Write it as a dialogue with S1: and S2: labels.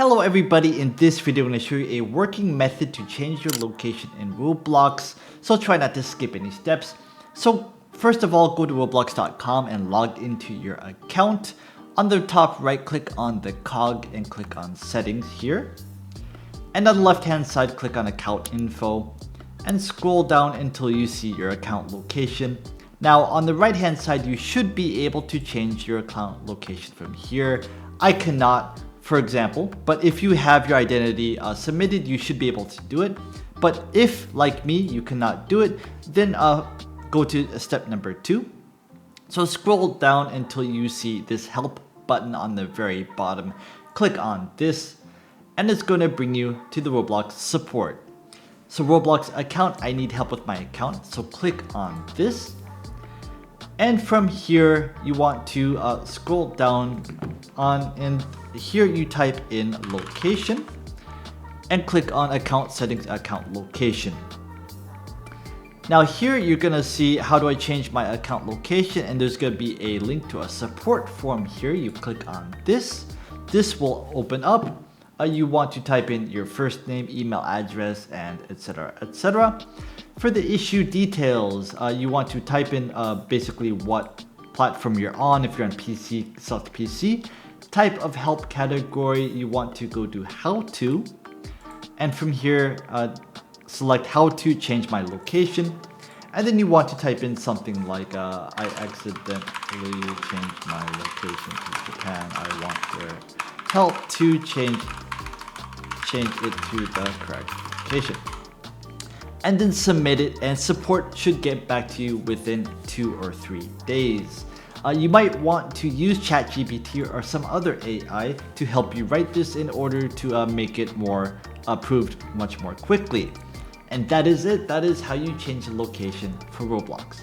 S1: Hello everybody, in this video I'm going to show you a working method to change your location in Roblox, so try not to skip any steps. So first of all, go to roblox.com and log into your account. On the top right, click on the cog and click on settings here. And on the left hand side, click on account info and scroll down until you see your account location. Now on the right hand side, you should be able to change your account location from here. I cannot, for example, but if you have your identity submitted, you should be able to do it. But if, like me, you cannot do it, then go to step number 2. So scroll down until you see this help button on the very bottom. Click on this and it's going to bring you to the Roblox support. So Roblox account, I need help with my account. So click on this. And from here, you want to scroll down on, and here you type in location and click on account settings, account location. Now here you're gonna see how do I change my account location, and there's gonna be a link to a support form here. You click on this. This will open up. You want to type in your first name, email address, and etc. etc. For the issue details, you want to type in basically what platform you're on. If you're on PC, select PC. Type of help category, you want to go to how to, and from here select how to change my location, and then you want to type in something like I accidentally changed my location to Japan. I want your help to change it to the correct location, and then submit it, and support should get back to you within 2 or 3 days. You might want to use ChatGPT or some other AI to help you write this in order to make it more approved much more quickly. And that is it. That is how you change the location for Roblox.